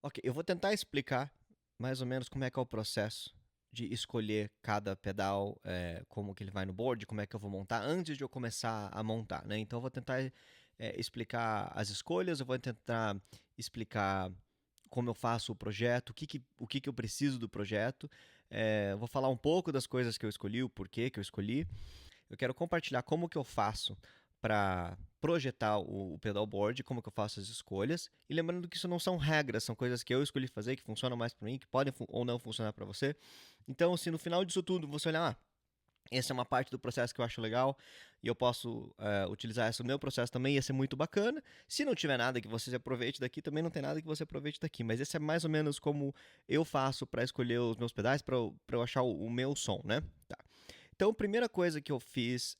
Ok, eu vou tentar explicar mais ou menos como é que é o processo de escolher cada pedal, como que ele vai no board, como é que eu vou montar antes de eu começar a montar, né? Então eu vou tentar explicar as escolhas, eu vou tentar explicar como eu faço o projeto, o que eu preciso do projeto. Eu vou falar um pouco das coisas que eu escolhi, o porquê que eu escolhi. Eu quero compartilhar como que eu faço para projetar o pedalboard, como que eu faço as escolhas. E lembrando que isso não são regras, são coisas que eu escolhi fazer, que funcionam mais para mim, que podem ou não funcionar para você. Então, se no final disso tudo você olhar, essa é uma parte do processo que eu acho legal e eu posso utilizar essa no meu processo também, ia ser muito bacana. Se não tiver nada que você aproveite daqui, também não tem nada que você aproveite daqui. Mas esse é mais ou menos como eu faço para escolher os meus pedais, para eu achar o meu som, né? Tá. Então, a primeira coisa que eu fiz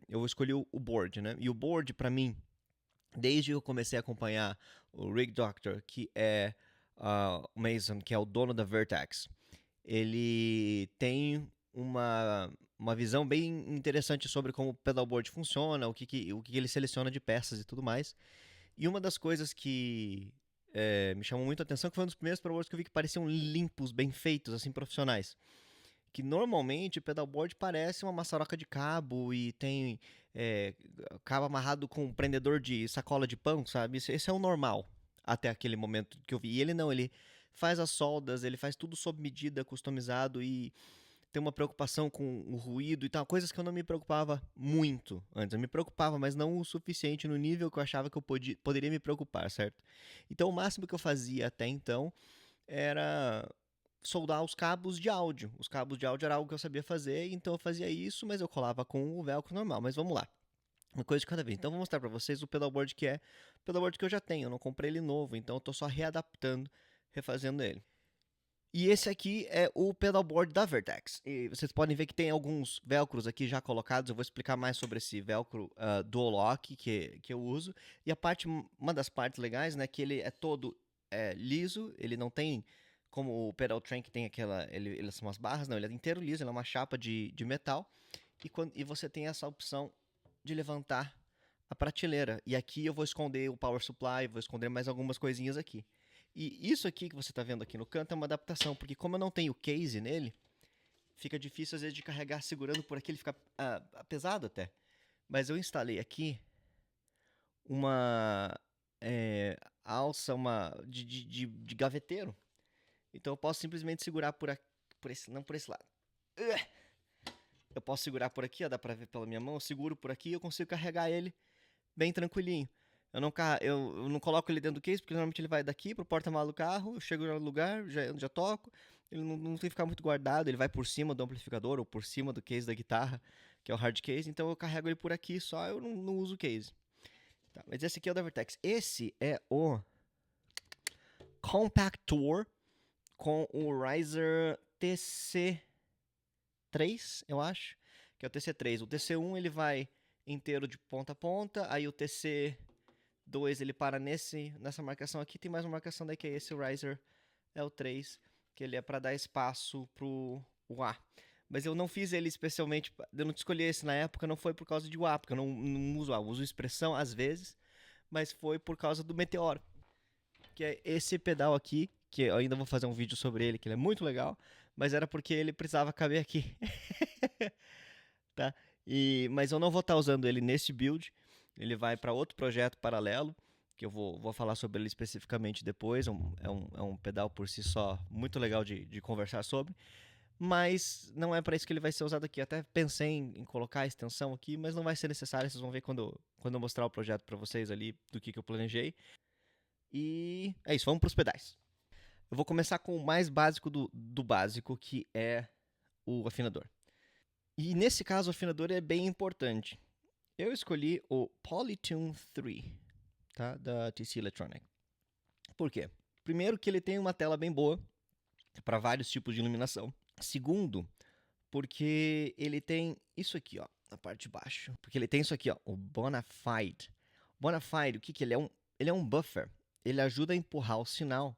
eu escolhi o board, né? E o board, para mim, desde que eu comecei a acompanhar o Rig Doctor, que é o Mason, que é o dono da Vertex, ele tem uma visão bem interessante sobre como o pedalboard funciona, o que ele seleciona de peças e tudo mais. E uma das coisas que me chamou muito a atenção que foi um dos primeiros pedalboards que eu vi que pareciam limpos, bem feitos, assim, profissionais, que normalmente o pedalboard parece uma maçaroca de cabo e tem é, cabo amarrado com um prendedor de sacola de pão, sabe? Esse é o normal até aquele momento que eu vi. E ele não, ele faz as soldas, ele faz tudo sob medida, customizado e tem uma preocupação com o ruído e tal, coisas que eu não me preocupava muito antes. Eu me preocupava, mas não o suficiente no nível que eu achava que eu poderia me preocupar, certo? Então o máximo que eu fazia até então era soldar os cabos de áudio. Os cabos de áudio era algo que eu sabia fazer, então eu fazia isso, mas eu colava com o velcro normal. Mas vamos lá. Uma coisa de cada vez. Então eu vou mostrar para vocês o pedalboard que é o pedalboard que eu já tenho. Eu não comprei ele novo, então eu tô só readaptando, refazendo ele. E esse aqui é o pedalboard da Vertex. E vocês podem ver que tem alguns velcros aqui já colocados. Eu vou explicar mais sobre esse velcro dual lock que eu uso. E uma das partes legais, né, que ele é todo liso. Ele não tem como o pedal train que tem ele são umas barras, não. Ele é inteiro liso. Ele é uma chapa de metal. E você tem essa opção de levantar a prateleira. E aqui eu vou esconder o power supply, vou esconder mais algumas coisinhas aqui. E isso aqui que você está vendo aqui no canto é uma adaptação, porque como eu não tenho case nele, fica difícil às vezes de carregar segurando por aqui, ele fica pesado até. Mas eu instalei aqui uma alça de gaveteiro. Então eu posso simplesmente segurar não por esse lado. Eu posso segurar por aqui, ó, dá pra ver pela minha mão, eu seguro por aqui e eu consigo carregar ele bem tranquilinho. Eu não coloco ele dentro do case, porque normalmente ele vai daqui pro porta-malas do carro, eu chego no lugar, já toco, ele não tem que ficar muito guardado, ele vai por cima do amplificador ou por cima do case da guitarra, que é o hard case, então eu carrego ele por aqui só, eu não uso o case. Tá, mas esse aqui é o da Vertex. Esse é o Compact Tour com o Riser TC3, eu acho, que é o TC3. O TC1 ele vai inteiro de ponta a ponta, aí o TC2 ele para nessa marcação aqui, tem mais uma marcação daí que é esse o Riser é o 3, que ele é para dar espaço pro o A. Mas eu não fiz ele especialmente, eu não escolhi esse na época, não foi por causa de A, porque eu não uso A, eu uso expressão às vezes, mas foi por causa do Meteoro, que é esse pedal aqui, que eu ainda vou fazer um vídeo sobre ele, que ele é muito legal, mas era porque ele precisava caber aqui. Tá? Mas eu não vou estar usando ele nesse build, ele vai para outro projeto paralelo, que eu vou falar sobre ele especificamente depois, é um pedal por si só muito legal de conversar sobre, mas não é para isso que ele vai ser usado aqui. Até pensei em colocar a extensão aqui, mas não vai ser necessário, vocês vão ver quando eu mostrar o projeto para vocês ali, do que eu planejei. E é isso, vamos para os pedais. Eu vou começar com o mais básico do básico, que é o afinador. E nesse caso, o afinador é bem importante. Eu escolhi o Polytune 3, tá? Da TC Electronic. Por quê? Primeiro que ele tem uma tela bem boa para vários tipos de iluminação. Segundo, porque ele tem isso aqui, ó, na parte de baixo. Porque ele tem isso aqui, ó, o Bonafide. Bonafide, o que ele é? Ele é um buffer. Ele ajuda a empurrar o sinal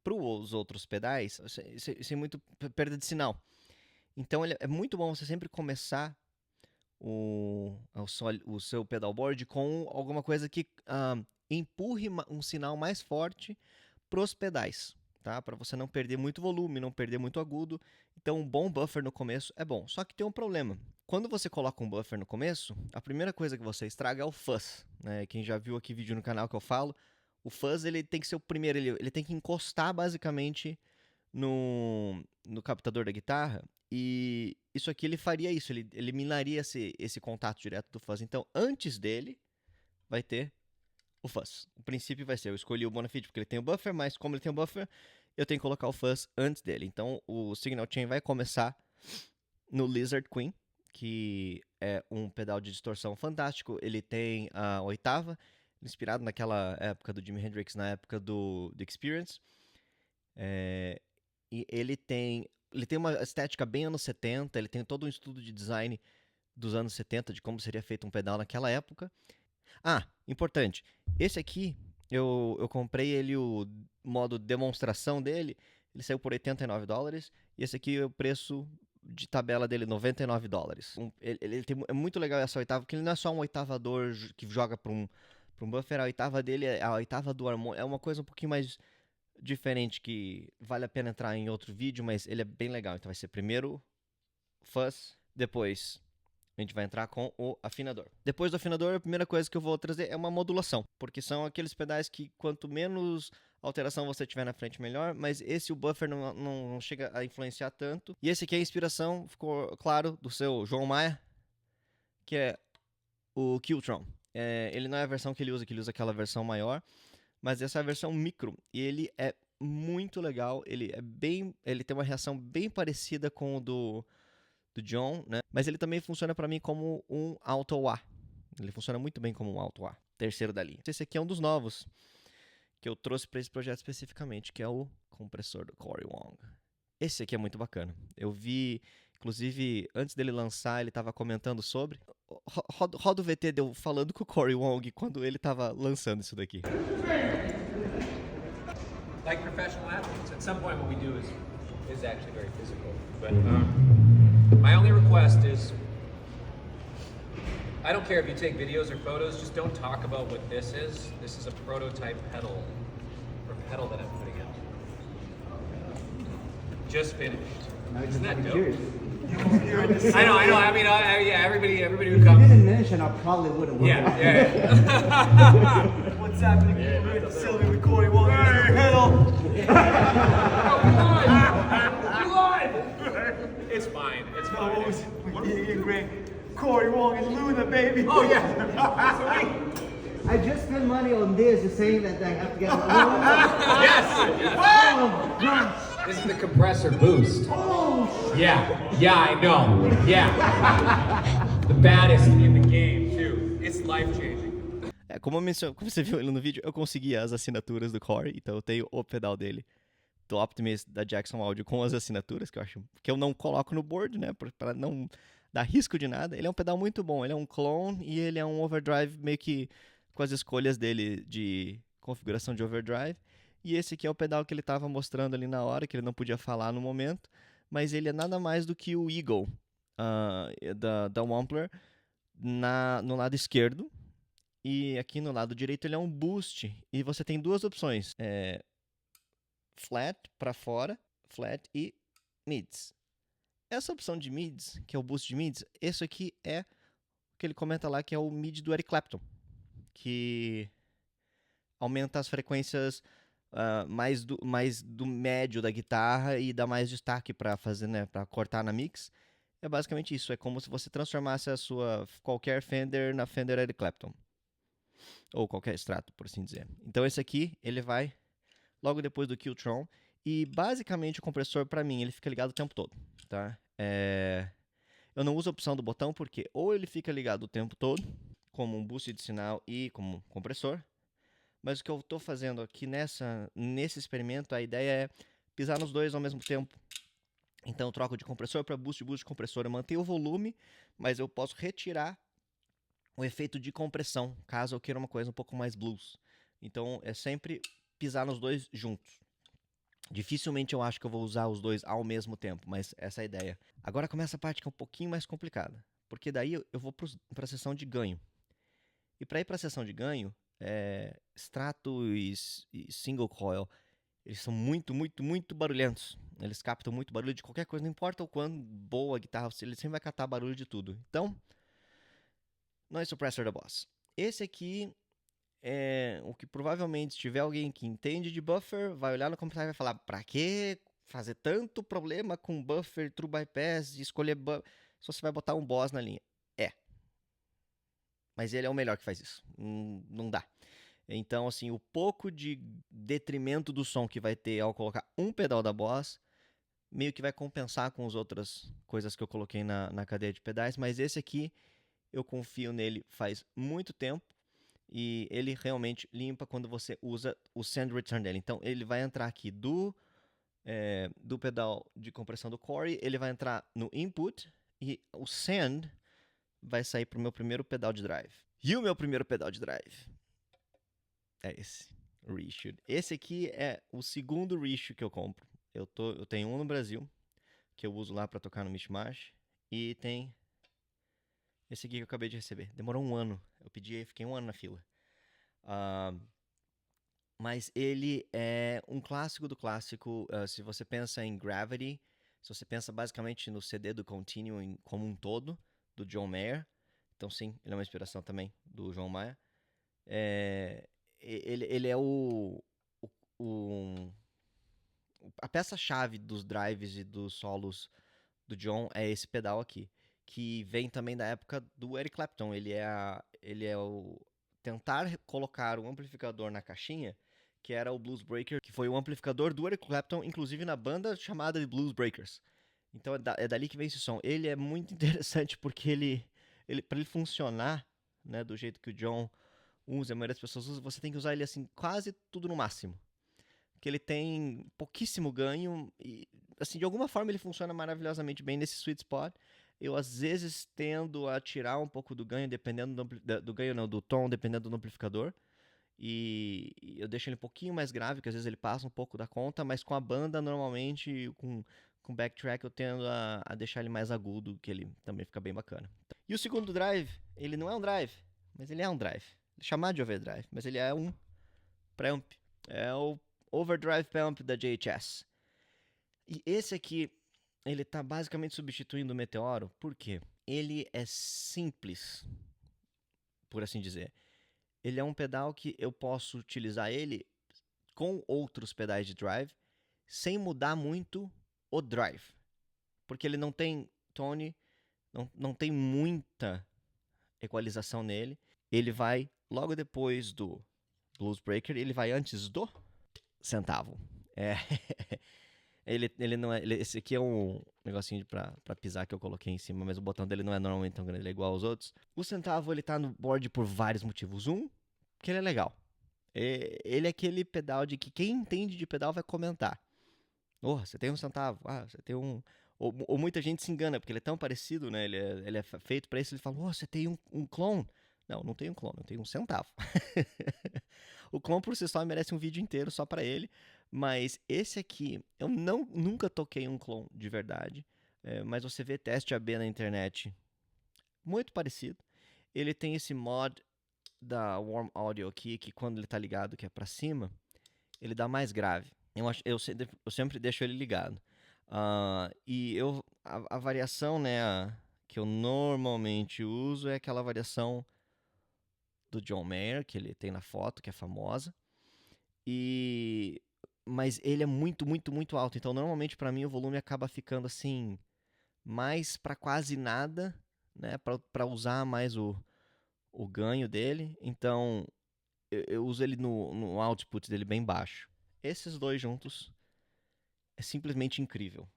para os outros pedais sem muito perda de sinal. Então é muito bom você sempre começar o seu pedalboard com alguma coisa que empurre um sinal mais forte pros pedais, tá? Para você não perder muito volume, não perder muito agudo. Então, um bom buffer no começo é bom. Só que tem um problema. Quando você coloca um buffer no começo, a primeira coisa que você estraga é o fuzz, né? Quem já viu aqui vídeo no canal que eu falo, o fuzz ele tem que ser o primeiro, ele tem que encostar basicamente no captador da guitarra, e isso aqui ele faria isso, ele eliminaria esse contato direto do fuzz. Então, antes dele, vai ter o fuzz. O princípio vai ser, eu escolhi o Bonafide porque ele tem o buffer, mas como ele tem o buffer, eu tenho que colocar o fuzz antes dele. Então, o Signal Chain vai começar no Lizard Queen, que é um pedal de distorção fantástico. Ele tem a oitava, inspirado naquela época do Jimi Hendrix, na época do Experience. E ele tem uma estética bem anos 70, ele tem todo um estudo de design dos anos 70, de como seria feito um pedal naquela época. Ah, importante, esse aqui, eu comprei ele, o modo demonstração dele, ele saiu por $89, e esse aqui é o preço de tabela dele, $99. É muito legal essa oitava, porque ele não é só um oitavador que joga para um buffer, a oitava dele, a oitava do harmônico, é uma coisa um pouquinho mais diferente, que vale a pena entrar em outro vídeo, mas ele é bem legal. Então vai ser primeiro fuzz, depois a gente vai entrar com o afinador. Depois do afinador, a primeira coisa que eu vou trazer é uma modulação, porque são aqueles pedais que quanto menos alteração você tiver na frente, melhor, mas esse o buffer não chega a influenciar tanto. E esse aqui é a inspiração, ficou claro, do seu João Maia, que é o Qtron. Ele não é a versão que ele usa aquela versão maior, mas essa é a versão micro, e ele é muito legal, ele tem uma reação bem parecida com o do John, né? Mas ele também funciona para mim como um Alto A. Ele funciona muito bem como um Alto A, terceiro da linha. Esse aqui é um dos novos que eu trouxe para esse projeto especificamente, que é o compressor do Corey Wong. Esse aqui é muito bacana. Eu vi, inclusive, antes dele lançar, ele estava comentando sobre. Roda o VT deu falando com o Corey Wong quando ele estava lançando isso daqui. Like professional athletes, at some point what we do is actually very physical. But my only request is, I don't care if you take videos or photos, just don't talk about what this is. This is a prototype pedal, or pedal that I'm putting out. Just finished. Isn't that dope? I know. I mean, yeah, everybody who If you comes. didn't mention, I probably wouldn't work. Yeah. What's happening? We're at Sylvie with Corey Wong. Pedal. It's fine. It's No, what was fine. it? Great. Corey Wong and Luna, baby. Oh yeah. I just spent money on this, just saying that I have to get. Yes. Oh gosh! This is the compressor boost. Yeah, I know. Yeah. The baddest in the game, too. It's life-changing. Como você viu ele no vídeo, eu consegui as assinaturas do Corey, então eu tenho o pedal dele, do Optimist, da Jackson Audio, com as assinaturas, que eu não coloco no board, né, para não dar risco de nada. Ele é um pedal muito bom, ele é um clone e ele é um overdrive meio que com as escolhas dele de configuração de overdrive. E esse aqui é o pedal que ele estava mostrando ali na hora, que ele não podia falar no momento, mas ele é nada mais do que o Eagle da Wampler no lado esquerdo, e aqui no lado direito ele é um boost, e você tem duas opções, flat para fora, flat e mids. Essa opção de mids, que é o boost de mids, esse aqui é o que ele comenta lá, que é o mid do Eric Clapton, que aumenta as frequências mais do médio da guitarra e dá mais destaque para fazer, né, para cortar na mix. É basicamente isso, é como se você transformasse a sua qualquer Fender na Fender Eric Clapton, ou qualquer Strato, por assim dizer. Então esse aqui, ele vai logo depois do Qtron, e basicamente o compressor, para mim, ele fica ligado o tempo todo, tá? Eu não uso a opção do botão, porque ou ele fica ligado o tempo todo, como um boost de sinal e como compressor, mas o que eu estou fazendo aqui nesse experimento, a ideia é pisar nos dois ao mesmo tempo. Então eu troco de compressor para boost de compressor. Eu mantenho o volume, mas eu posso retirar o efeito de compressão, caso eu queira uma coisa um pouco mais blues. Então é sempre pisar nos dois juntos. Dificilmente eu acho que eu vou usar os dois ao mesmo tempo, mas essa é a ideia. Agora começa a parte que é um pouquinho mais complicada, porque daí eu vou para a seção de ganho. E para ir para a seção de ganho, Strato e single coil, Eles são muito, muito, muito barulhentos. Eles captam muito barulho de qualquer coisa, não importa o quão boa a guitarra, ele sempre vai captar barulho de tudo. Então, Noise Suppressor da Boss. Esse aqui é o que provavelmente, se tiver alguém que entende de buffer, vai olhar no computador e vai falar: pra que fazer tanto problema com buffer, true bypass, escolher buffer, se você vai botar um Boss na linha? É. Mas ele é o melhor que faz isso. Não dá. Então, assim, o pouco de detrimento do som que vai ter ao colocar um pedal da Boss, meio que vai compensar com as outras coisas que eu coloquei na cadeia de pedais, mas esse aqui eu confio nele faz muito tempo e ele realmente limpa quando você usa o send return dele. Então ele vai entrar aqui do pedal de compressão do Corey, ele vai entrar no input e o send vai sair para o meu primeiro pedal de drive. E o meu primeiro pedal de drive é esse, Reissue. Esse aqui é o segundo Reissue que eu compro. Eu tenho um no Brasil, que eu uso lá para tocar no Mishmash, e tem esse aqui que eu acabei de receber. Demorou um ano. Eu pedi, fiquei um ano na fila. Mas ele é um clássico do clássico. Se você pensa em Gravity, se você pensa basicamente no CD do Continuum como um todo, do John Mayer. Então sim, ele é uma inspiração também do John Mayer. Ele é a peça-chave dos drives e dos solos do John é esse pedal aqui, que vem também da época do Eric Clapton. Ele é o tentar colocar um amplificador na caixinha, que era o Blues Breaker, que foi o amplificador do Eric Clapton, inclusive na banda chamada de Blues Breakers. Então é dali que vem esse som. Ele é muito interessante porque ele para ele funcionar, né, do jeito que o John usa, a maioria das pessoas usa, você tem que usar ele assim quase tudo no máximo. Que ele tem pouquíssimo ganho e, assim, de alguma forma ele funciona maravilhosamente bem nesse sweet spot. Eu, às vezes, tendo a tirar um pouco do ganho, dependendo do tom, dependendo do amplificador. E eu deixo ele um pouquinho mais grave, que às vezes ele passa um pouco da conta, mas com a banda, normalmente, com backtrack, eu tendo a deixar ele mais agudo, que ele também fica bem bacana. E o segundo drive, ele não é um drive, mas ele é um drive. Chamado de overdrive, mas ele é um preamp. É o Overdrive Preamp da JHS. E esse aqui, ele tá basicamente substituindo o Meteoro, por quê? Ele é simples, por assim dizer. Ele é um pedal que eu posso utilizar ele com outros pedais de drive, sem mudar muito o drive. Porque ele não tem tone, não tem muita equalização nele. Ele vai logo depois do Blues Breaker, ele vai antes do centavo. Ele não é. Esse aqui é um negocinho pra pisar que eu coloquei em cima, mas o botão dele não é normalmente tão grande, ele é igual aos outros. O centavo ele tá no board por vários motivos. Que ele é legal. Ele é aquele pedal de que quem entende de pedal vai comentar. Você tem um centavo. Você tem um. Ou muita gente se engana, porque ele é tão parecido, né? Ele é feito pra isso, ele fala: você tem um clone. Não tenho um clone, eu tenho um centavo. O clone por si só merece um vídeo inteiro só pra ele. Mas esse aqui, eu nunca toquei um clone de verdade. Mas você vê teste AB na internet, muito parecido. Ele tem esse mod da Warm Audio aqui, que quando ele tá ligado, que é pra cima, ele dá mais grave. Eu sempre deixo ele ligado. E a variação, né, que eu normalmente uso é aquela variação do John Mayer, que ele tem na foto, que é famosa. Mas ele é muito, muito, muito alto. Então, normalmente, pra mim, o volume acaba ficando assim, mais pra quase nada, né? Pra usar mais o ganho dele. Então, eu uso ele no output dele bem baixo. Esses dois juntos é simplesmente incrível.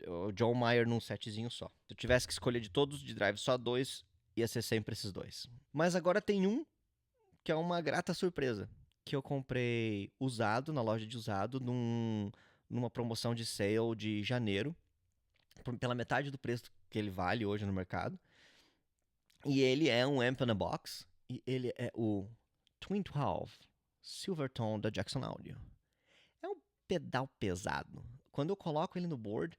O John Mayer num setzinho só. Se eu tivesse que escolher de todos de drive, só dois, ia ser sempre esses dois. Mas agora tem um que é uma grata surpresa. Que eu comprei usado, na loja de usado, numa promoção de sale de janeiro. Pela metade do preço que ele vale hoje no mercado. E ele é um amp in a box. E ele é o Twin 12 Silvertone da Jackson Audio. É um pedal pesado. Quando eu coloco ele no board,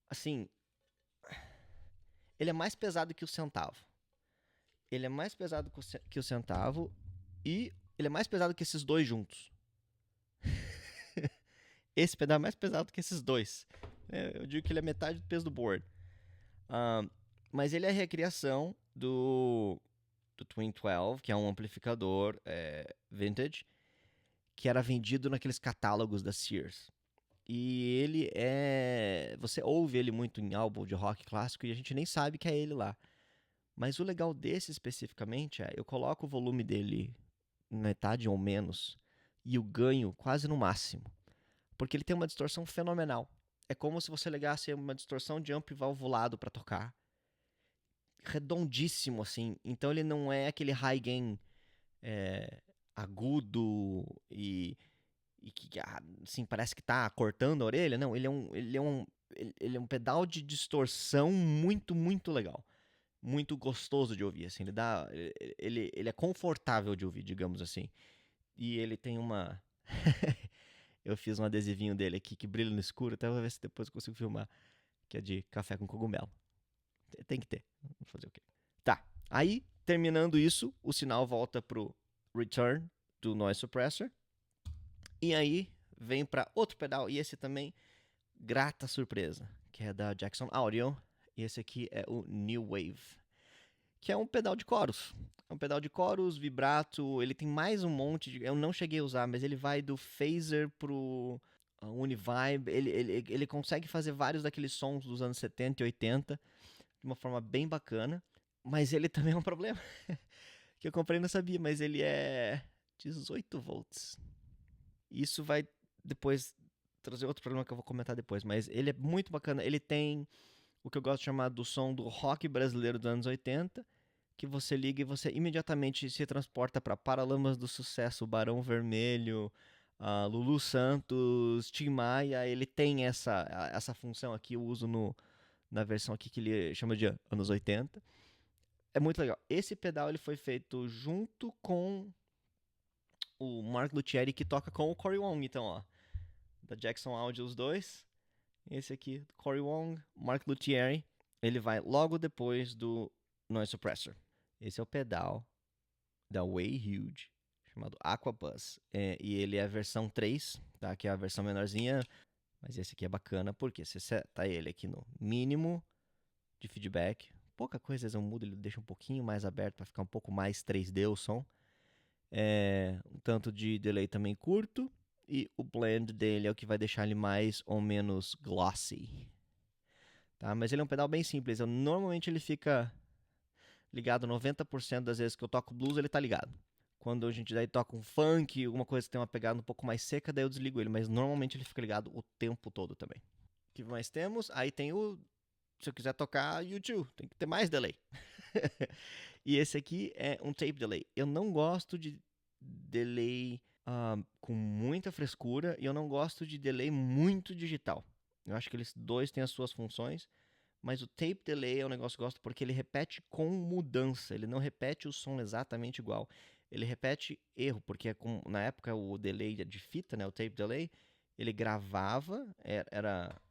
assim, ele é mais pesado que o centavo. Ele é mais pesado que o centavo e ele é mais pesado que esses dois juntos. esse pedal é mais pesado que esses dois. Eu digo que ele é metade do peso do board. Mas ele é a recriação do Twin 12, que é um amplificador vintage, que era vendido naqueles catálogos da Sears. E ele você ouve ele muito em álbum de rock clássico e a gente nem sabe que é ele lá. Mas o legal desse especificamente eu coloco o volume dele metade ou menos e o ganho quase no máximo. Porque ele tem uma distorção fenomenal. É como se você ligasse uma distorção de amp valvulado para tocar. Redondíssimo, assim. Então ele não é aquele high gain agudo e que assim, parece que tá cortando a orelha. Não, ele é um pedal de distorção muito, muito legal. Muito gostoso de ouvir, assim. Ele é confortável de ouvir, digamos assim. E ele tem uma... Eu fiz um adesivinho dele aqui que brilha no escuro, até vou ver se depois eu consigo filmar, que é de café com cogumelo. Tem que ter, vamos fazer o quê? Tá, aí, terminando isso, o sinal volta pro return do noise suppressor, e aí vem para outro pedal, e esse também, grata surpresa, que é da Jackson Audio, e esse aqui é o New Wave, que é um pedal de coros. É um pedal de coros, vibrato, ele tem mais um monte de... Eu não cheguei a usar, mas ele vai do phaser pro Univibe, ele consegue fazer vários daqueles sons dos anos 70 e 80 de uma forma bem bacana, mas ele também é um problema, que eu comprei e não sabia, mas ele é 18 volts. Isso vai depois trazer outro problema que eu vou comentar depois, mas ele é muito bacana, ele tem o que eu gosto de chamar do som do rock brasileiro dos anos 80, que você liga e você imediatamente se transporta para Paralamas do Sucesso, Barão Vermelho, Lulu Santos, Tim Maia. Ele tem essa função aqui, eu uso na versão aqui que ele chama de anos 80. É muito legal. Esse pedal ele foi feito junto com o Mark Luthieri, que toca com o Cory Wong, então, ó, da Jackson Audio, os dois. Esse aqui, Cory Wong, Mark Luthieri, ele vai logo depois do Noise Suppressor. Esse é o pedal da Way Huge, chamado Aquabuzz. E ele é a versão 3, tá? Que é a versão menorzinha, mas esse aqui é bacana, porque você seta ele aqui no mínimo de feedback. Pouca coisa, às vezes eu mudo, ele deixa um pouquinho mais aberto para ficar um pouco mais 3D o som. Um tanto de delay também curto. E o blend dele é o que vai deixar ele mais ou menos glossy. Tá? Mas ele é um pedal bem simples. Normalmente ele fica ligado 90% das vezes que eu toco blues, ele tá ligado. Quando a gente daí toca um funk, alguma coisa que tem uma pegada um pouco mais seca, daí eu desligo ele. Mas normalmente ele fica ligado o tempo todo também. O que mais temos? Aí tem se eu quiser tocar U2, tem que ter mais delay. E esse aqui é um tape delay. Eu não gosto de delay com muita frescura e eu não gosto de delay muito digital. Eu acho que eles dois têm as suas funções, mas o tape delay é um negócio que eu gosto porque ele repete com mudança, ele não repete o som exatamente igual. Ele repete erro, porque na época o delay de fita, né, o tape delay, ele gravava,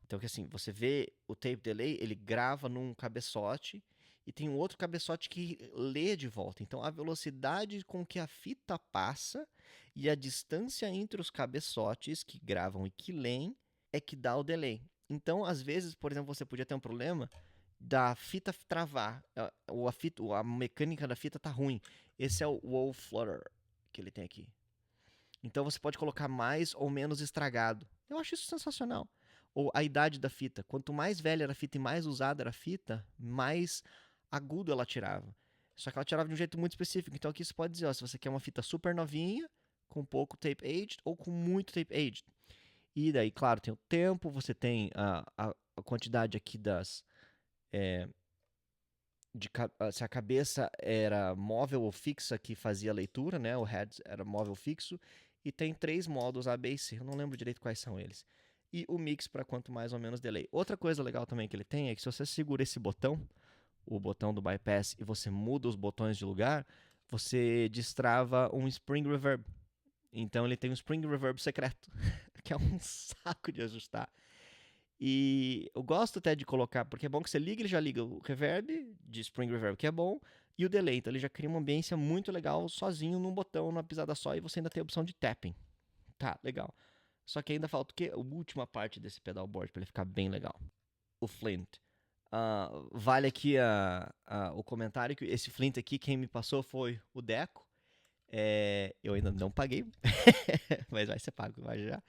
então que assim, você vê o tape delay, ele grava num cabeçote e tem um outro cabeçote que lê de volta. Então a velocidade com que a fita passa e a distância entre os cabeçotes que gravam e que leem é que dá o delay. Então, às vezes, por exemplo, você podia ter um problema da fita travar, ou a mecânica da fita tá ruim. Esse é o wall flutter que ele tem aqui. Então você pode colocar mais ou menos estragado. Eu acho isso sensacional. Ou a idade da fita. Quanto mais velha era a fita e mais usada era a fita, mais agudo ela tirava. Só que ela tirava de um jeito muito específico. Então aqui você pode dizer, se você quer uma fita super novinha, com pouco tape aged ou com muito tape aged. E daí, claro, tem o tempo, você tem a quantidade aqui se a cabeça era móvel ou fixa que fazia a leitura, né? O head era móvel fixo. E tem 3 modos A, B e C. Eu não lembro direito quais são eles. E o mix para quanto mais ou menos delay. Outra coisa legal também que ele tem é que se você segura esse botão, o botão do bypass, e você muda os botões de lugar, você destrava um spring reverb. Então ele tem um spring reverb secreto, que é um saco de ajustar. E eu gosto até de colocar, porque é bom que você liga, ele já liga o reverb de spring reverb, que é bom, e o delay. Então ele já cria uma ambiência muito legal sozinho num botão, numa pisada só, e você ainda tem a opção de tapping. Tá, legal. Só que ainda falta o quê? A última parte desse pedalboard para ele ficar bem legal. O Flint. Vale aqui o comentário que esse Flint aqui, quem me passou foi o Deco. Eu ainda não paguei, mas vai ser pago, vai já.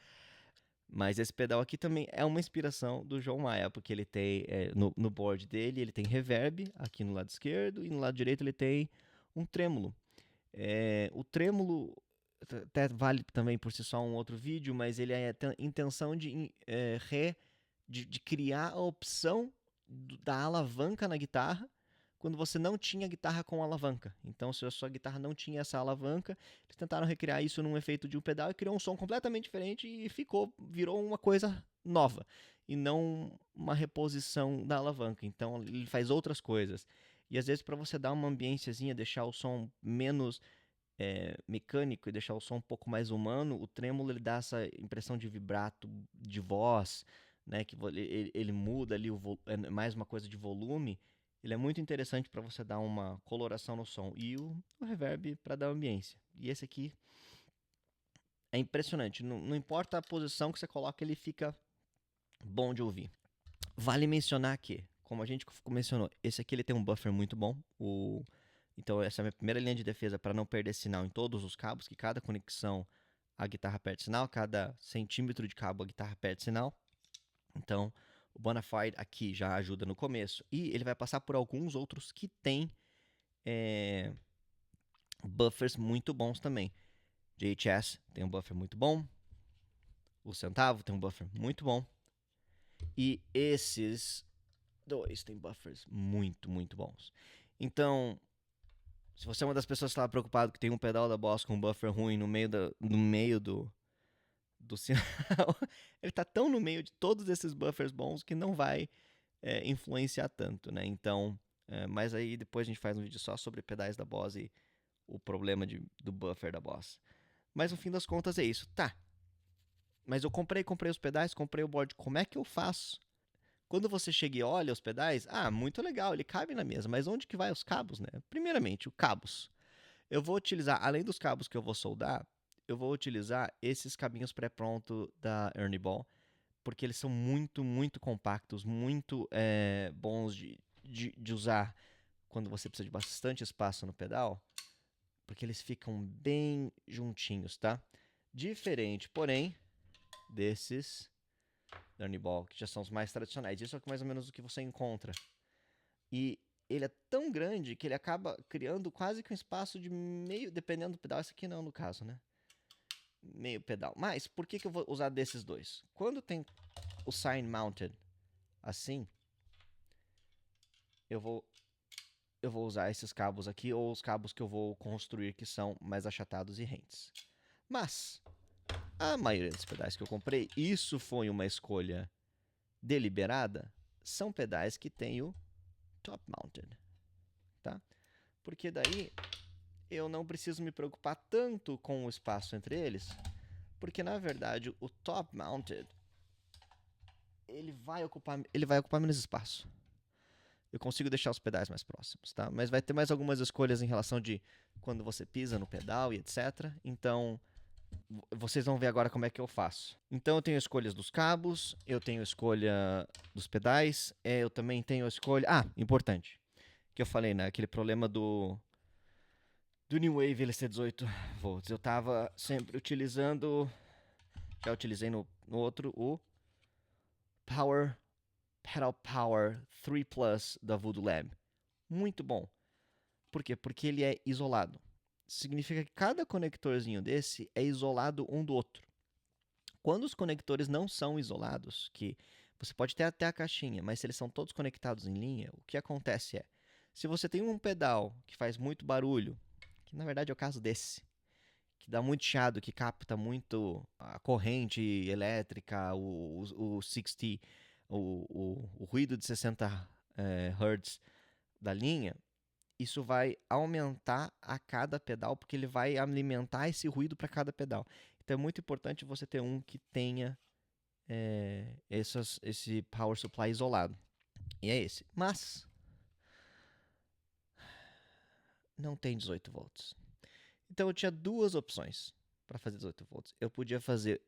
Mas esse pedal aqui também é uma inspiração do João Maia, porque ele tem, no board dele, ele tem reverb aqui no lado esquerdo e no lado direito ele tem um trêmulo. O trêmulo até vale também por si só um outro vídeo, mas ele é a intenção de criar a opção da alavanca na guitarra quando você não tinha guitarra com alavanca. Então, se a sua guitarra não tinha essa alavanca, eles tentaram recriar isso num efeito de um pedal e criou um som completamente diferente e virou uma coisa nova e não uma reposição da alavanca. Então, ele faz outras coisas. E às vezes, para você dar uma ambiênciazinha, deixar o som menos mecânico e deixar o som um pouco mais humano, o trêmulo ele dá essa impressão de vibrato de voz, né, que ele muda ali mais uma coisa de volume. Ele é muito interessante para você dar uma coloração no som. E o reverb para dar ambiência. E esse aqui é impressionante. Não importa a posição que você coloca, ele fica bom de ouvir. Vale mencionar que, como a gente mencionou, esse aqui ele tem um buffer muito bom. Então essa é a minha primeira linha de defesa para não perder sinal em todos os cabos, que cada conexão a guitarra perde sinal, cada centímetro de cabo a guitarra perde sinal. Então o Bonafide aqui já ajuda no começo. E ele vai passar por alguns outros que tem buffers muito bons também. JHS tem um buffer muito bom. O Centavo tem um buffer muito bom. E esses dois têm buffers muito, muito bons. Então, se você é uma das pessoas que estava preocupado que tem um pedal da Boss com um buffer ruim no meio do sinal, ele está tão no meio de todos esses buffers bons que não vai influenciar tanto, né? Então, mas aí depois a gente faz um vídeo só sobre pedais da Boss e o problema do buffer da Boss. Mas no fim das contas é isso. Tá, mas eu comprei os pedais, comprei o board. Como é que eu faço? Quando você chega e olha os pedais, muito legal, ele cabe na mesa, mas onde que vai os cabos, né? Primeiramente, os cabos. Eu vou utilizar, além dos cabos que eu vou soldar, eu vou utilizar esses cabinhos pré-pronto da Ernie Ball, porque eles são muito, muito compactos, muito bons de usar quando você precisa de bastante espaço no pedal, porque eles ficam bem juntinhos, tá? Diferente, porém, desses Ernie Ball, que já são os mais tradicionais. Isso é mais ou menos o que você encontra. E ele é tão grande que ele acaba criando quase que um espaço de meio, dependendo do pedal. Esse aqui não, no caso, né? Meio pedal. Mas por que eu vou usar desses dois? Quando tem o sign mounted assim, eu vou usar esses cabos aqui ou os cabos que eu vou construir que são mais achatados e rentes. Mas a maioria dos pedais que eu comprei, isso foi uma escolha deliberada, são pedais que tem o top mounted, tá? Porque daí eu não preciso me preocupar tanto com o espaço entre eles, porque na verdade o top mounted ele vai ocupar menos espaço. Eu consigo deixar os pedais mais próximos, tá? Mas vai ter mais algumas escolhas em relação de quando você pisa no pedal e etc. Então, vocês vão ver agora como é que eu faço. Então, eu tenho escolhas dos cabos, eu tenho escolha dos pedais, eu também tenho a escolha... importante, que eu falei, né? Aquele problema do New Wave LC18 volts. Eu tava sempre utilizando... Já utilizei no outro, o Pedal Power 3 Plus da Voodoo Lab. Muito bom. Por quê? Porque ele é isolado. Significa que cada conectorzinho desse é isolado um do outro. Quando os conectores não são isolados, que você pode ter até a caixinha, mas se eles são todos conectados em linha, o que acontece é, se você tem um pedal que faz muito barulho, que na verdade é o caso desse, que dá muito chiado, que capta muito a corrente elétrica, o 60, o ruído de 60 Hz da linha, isso vai aumentar a cada pedal, porque ele vai alimentar esse ruído para cada pedal. Então é muito importante você ter um que tenha esse power supply isolado. E é esse. Mas não tem 18 volts. Então eu tinha duas opções para fazer 18 volts. Eu podia fazer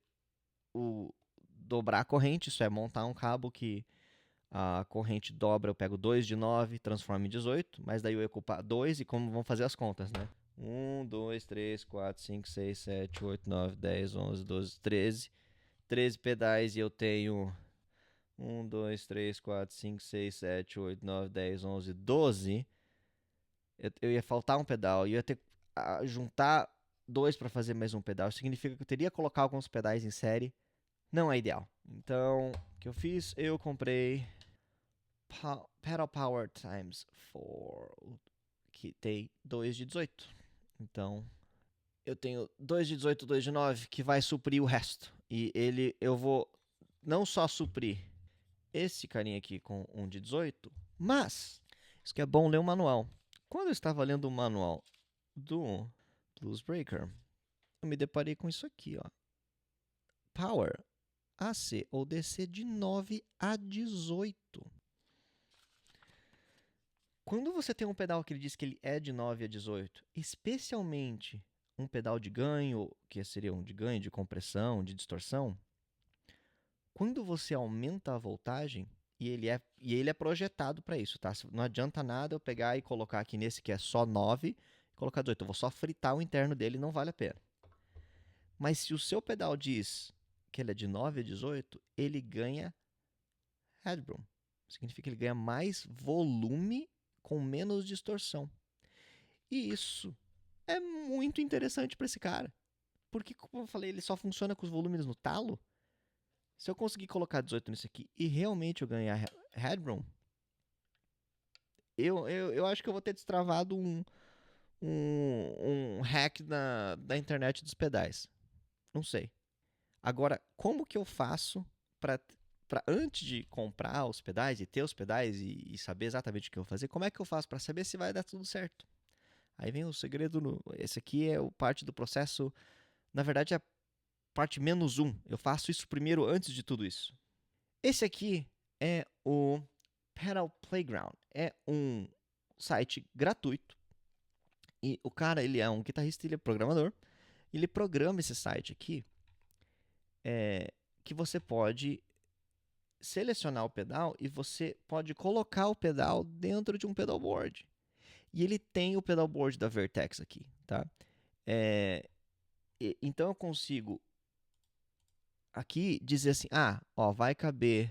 dobrar a corrente, isso é montar um cabo que a corrente dobra, eu pego 2 de 9, transformo em 18, mas daí eu ia ocupar 2 e como vão fazer as contas, né? 1, 2, 3, 4, 5, 6, 7, 8, 9, 10, 11, 12, 13. 13 pedais e eu tenho 1, 2, 3, 4, 5, 6, 7, 8, 9, 10, 11, 12. Eu ia faltar um pedal, eu ia ter que juntar 2 para fazer mais um pedal. Isso significa que eu teria que colocar alguns pedais em série. Não é ideal. Então, o que eu fiz? Eu comprei Pedal Power Times 4, que tem 2 de 18. Então, eu tenho 2 de 18, 2 de 9, que vai suprir o resto. E eu vou não só suprir esse carinha aqui com 1 de 18, mas, isso que é bom ler o manual. Quando eu estava lendo o manual do Blues Breaker, eu me deparei com isso aqui, ó. Power AC ou DC de 9 a 18. Quando você tem um pedal que ele diz que ele é de 9 a 18, especialmente um pedal de ganho, que seria um de ganho, de compressão, de distorção, quando você aumenta a voltagem, e ele é projetado para isso, tá? Não adianta nada eu pegar e colocar aqui nesse que é só 9 e colocar 18. Eu vou só fritar o interno dele, não vale a pena. Mas se o seu pedal diz que ele é de 9 a 18, ele ganha headroom. Significa que ele ganha mais volume com menos distorção. E isso é muito interessante para esse cara. Porque, como eu falei, ele só funciona com os volumes no talo. Se eu conseguir colocar 18 nesse aqui e realmente eu ganhar headroom, eu acho que eu vou ter destravado um hack da internet dos pedais. Não sei. Agora, como que eu faço para antes de comprar os pedais e ter os pedais e saber exatamente o que eu vou fazer, como é que eu faço para saber se vai dar tudo certo? Aí vem o segredo. Esse aqui é parte do processo. Na verdade, é a parte -1. Eu faço isso primeiro antes de tudo isso. Esse aqui é o Pedal Playground. É um site gratuito. E o cara, ele é um guitarrista, ele é programador. Ele programa esse site aqui que você pode selecionar o pedal e você pode colocar o pedal dentro de um pedalboard. E ele tem o pedalboard da Vertex aqui, tá? Então eu consigo aqui dizer assim, vai caber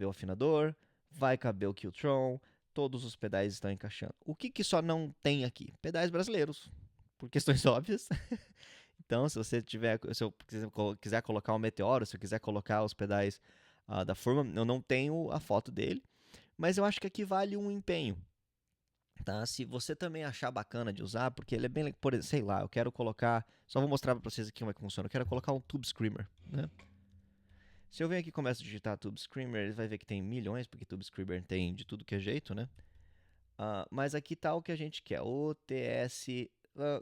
o afinador, vai caber o Qtron, todos os pedais estão encaixando. O que só não tem aqui? Pedais brasileiros, por questões óbvias. Então, se eu quiser colocar um Meteoro, se eu quiser colocar os pedais da Furman, eu não tenho a foto dele, mas eu acho que aqui vale um empenho. Tá? Se você também achar bacana de usar, porque ele é bem, sei lá, eu quero colocar, só vou mostrar para vocês aqui como é que funciona. Eu quero colocar um Tube Screamer, né? Se eu venho aqui e começo a digitar Tube Screamer, ele vai ver que tem milhões, porque Tube Screamer tem de tudo que é jeito, né? Mas aqui tá o que a gente quer, o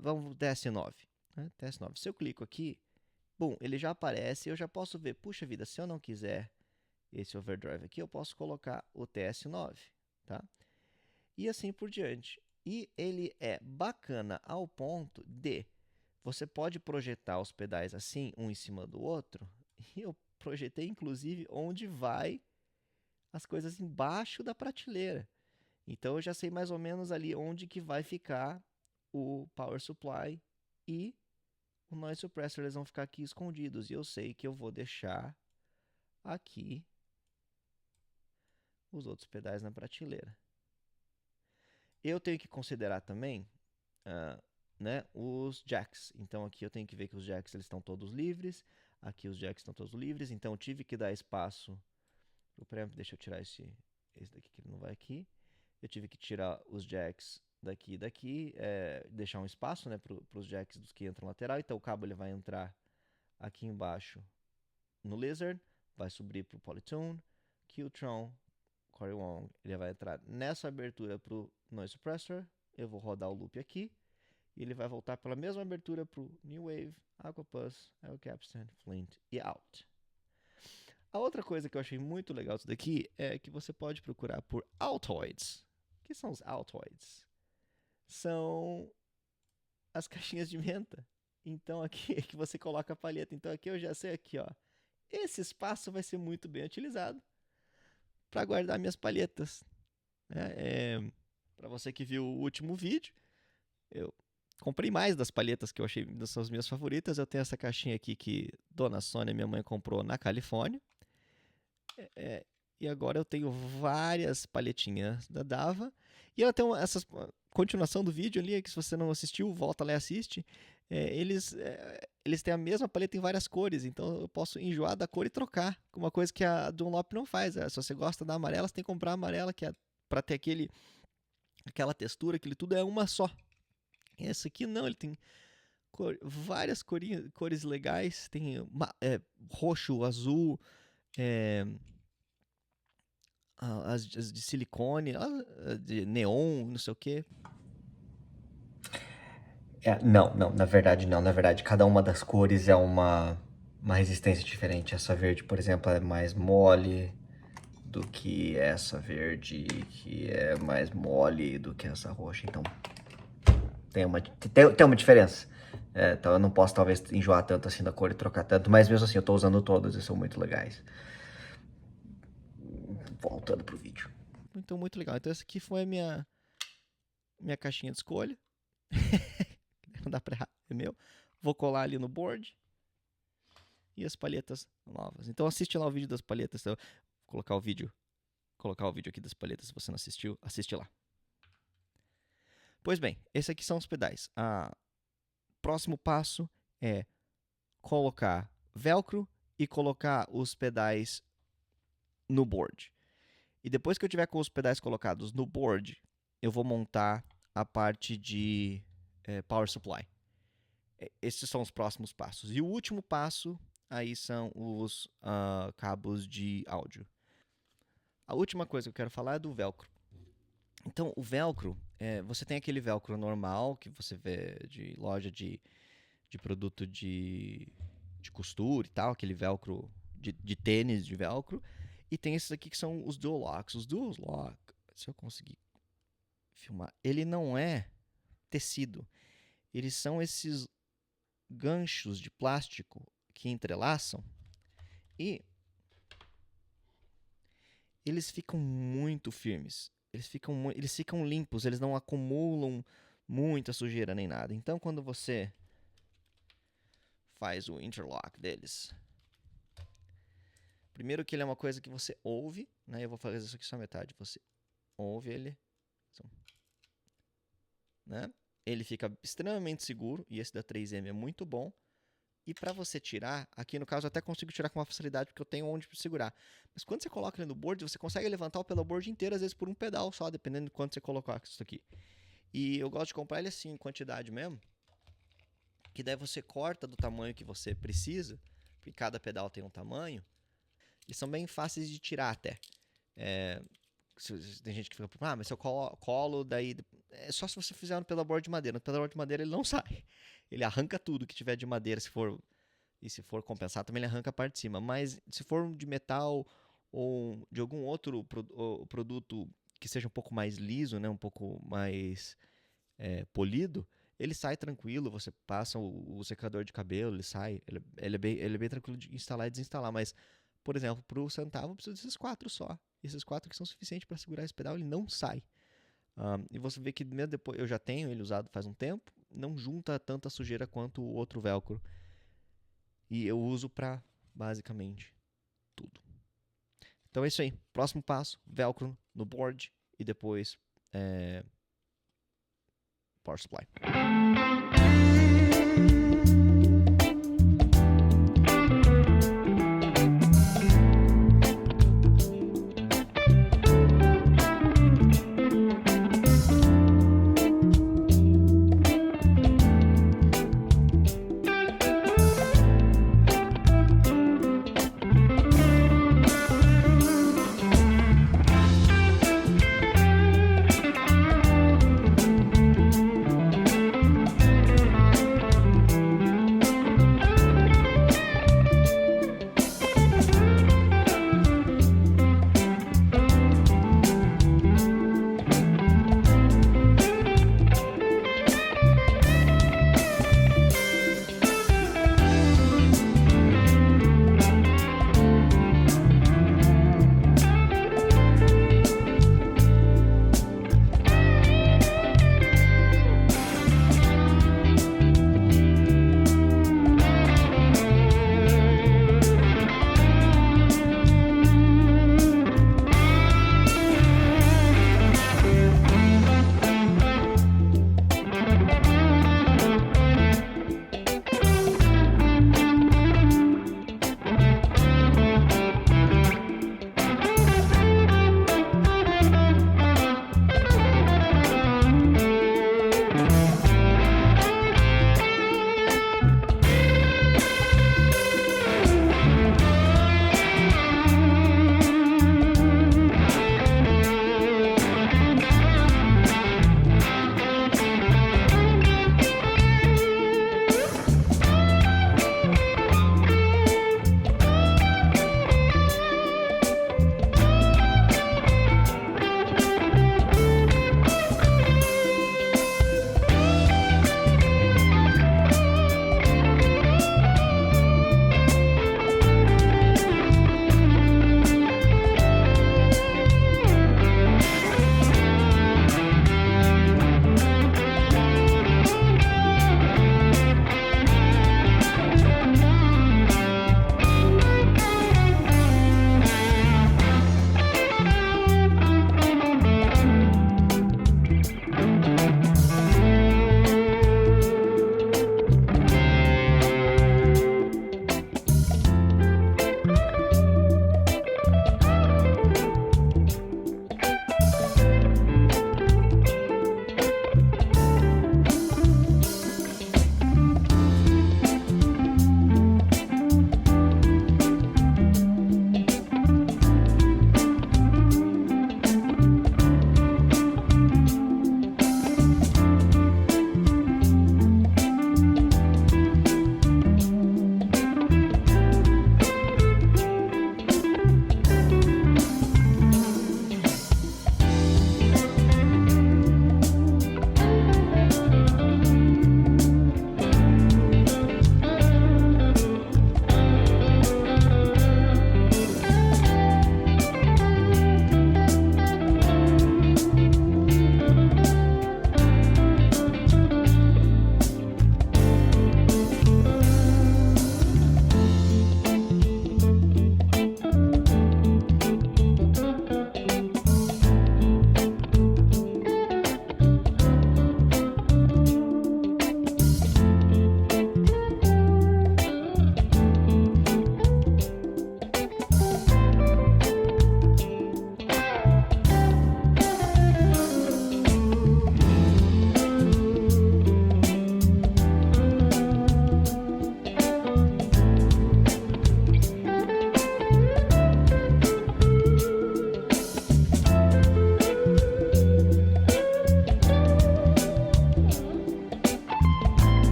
vamos TS9, né? TS9. Se eu clico aqui, bom, ele já aparece, eu já posso ver, puxa vida, se eu não quiser esse overdrive aqui, eu posso colocar o TS9, tá? E assim por diante. E ele é bacana ao ponto de você pode projetar os pedais assim, um em cima do outro. E eu projetei inclusive onde vai as coisas embaixo da prateleira. Então eu já sei mais ou menos ali onde que vai ficar o power supply e o noise suppressor. Eles vão ficar aqui escondidos. E eu sei que eu vou deixar aqui os outros pedais na prateleira. Eu tenho que considerar também os jacks. Então aqui eu tenho que ver que os jacks eles estão todos livres. Aqui os jacks estão todos livres. Então eu tive que dar espaço pro preamp. Deixa eu tirar esse daqui que ele não vai aqui. Eu tive que tirar os jacks daqui e daqui. Deixar um espaço, né, para os jacks dos que entram lateral. Então o cabo ele vai entrar aqui embaixo no Lizard. Vai subir para o Polytune. Qtron. Corey Wong, ele vai entrar nessa abertura para o Noise Suppressor. Eu vou rodar o loop aqui. E ele vai voltar pela mesma abertura para o New Wave, Aquapus, El Capitan, Flint e Out. A outra coisa que eu achei muito legal disso daqui é que você pode procurar por Altoids. O que são os Altoids? São as caixinhas de menta. Então aqui é que você coloca a palheta. Então aqui eu já sei aqui, ó. Esse espaço vai ser muito bem utilizado para guardar minhas palhetas. Para você que viu o último vídeo, eu comprei mais das palhetas que eu achei são as minhas favoritas. Eu tenho essa caixinha aqui que Dona Sônia, minha mãe, comprou na Califórnia. E agora eu tenho várias palhetinhas da Dava. E eu tenho essa continuação do vídeo ali, que se você não assistiu, volta lá e assiste. Eles têm a mesma paleta em várias cores, então eu posso enjoar da cor e trocar. Uma coisa que a Dunlop não faz. Se você gosta da amarela, você tem que comprar a amarela, que é para ter aquela textura, aquele tudo é uma só. Esse aqui não, ele tem várias cores legais. Tem roxo, azul, as de silicone, de neon, não sei o que. Não, na verdade não. Na verdade, cada uma das cores é uma resistência diferente. Essa verde, por exemplo, é mais mole do que essa verde, que é mais mole do que essa roxa. Então, tem uma diferença. Então, eu não posso, talvez, enjoar tanto assim da cor e trocar tanto. Mas, mesmo assim, eu tô usando todas e são muito legais. Voltando pro vídeo. Então, muito legal. Então, essa aqui foi a minha caixinha de escolha. Não dá pra errar, é meu. Vou colar ali no board. E as palhetas novas. Então assiste lá o vídeo das palhetas. Então, colocar o vídeo aqui das palhetas. Se você não assistiu, assiste lá. Pois bem, esses aqui são os pedais. Próximo passo é colocar velcro e colocar os pedais no board. E depois que eu tiver com os pedais colocados no board, eu vou montar a parte de power supply. Esses são os próximos passos. E o último passo aí são os cabos de áudio. A última coisa que eu quero falar é do velcro. Então, o velcro, você tem aquele velcro normal que você vê de loja de produto de costura e tal, aquele velcro de tênis de velcro. E tem esses aqui que são os dual locks. Os dual locks, se eu conseguir filmar, ele não é tecido. Eles são esses ganchos de plástico que entrelaçam e eles ficam muito firmes. Eles ficam limpos, eles não acumulam muita sujeira nem nada. Então, quando você faz o interlock deles, primeiro que ele é uma coisa que você ouve, né? Eu vou fazer isso aqui só metade. Você ouve ele, né? Ele fica extremamente seguro, e esse da 3M é muito bom. E para você tirar, aqui no caso eu até consigo tirar com uma facilidade, porque eu tenho onde segurar. Mas quando você coloca ele no board, você consegue levantar o pedalboard inteiro, às vezes por um pedal só, dependendo de quanto você colocar isso aqui. E eu gosto de comprar ele assim, em quantidade mesmo, que daí você corta do tamanho que você precisa, porque cada pedal tem um tamanho. E são bem fáceis de tirar até. Tem gente que fica, mas se eu colo, daí... É só se você fizer no pedalboard de madeira. No pedalboard de madeira ele não sai. Ele arranca tudo que tiver de madeira, se for compensar, também ele arranca a parte de cima. Mas se for de metal ou de algum outro produto que seja um pouco mais liso, né, um pouco mais polido, ele sai tranquilo. Você passa o secador de cabelo, ele sai. Ele é bem tranquilo de instalar e desinstalar. Mas, por exemplo, para o Centavo eu preciso desses 4 só. Esses 4 que são suficientes para segurar esse pedal, ele não sai. E você vê que mesmo depois, eu já tenho ele usado faz um tempo, não junta tanta sujeira quanto o outro velcro. E eu uso para basicamente tudo. Então é isso aí. Próximo passo, velcro no board e depois power supply.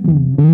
aí.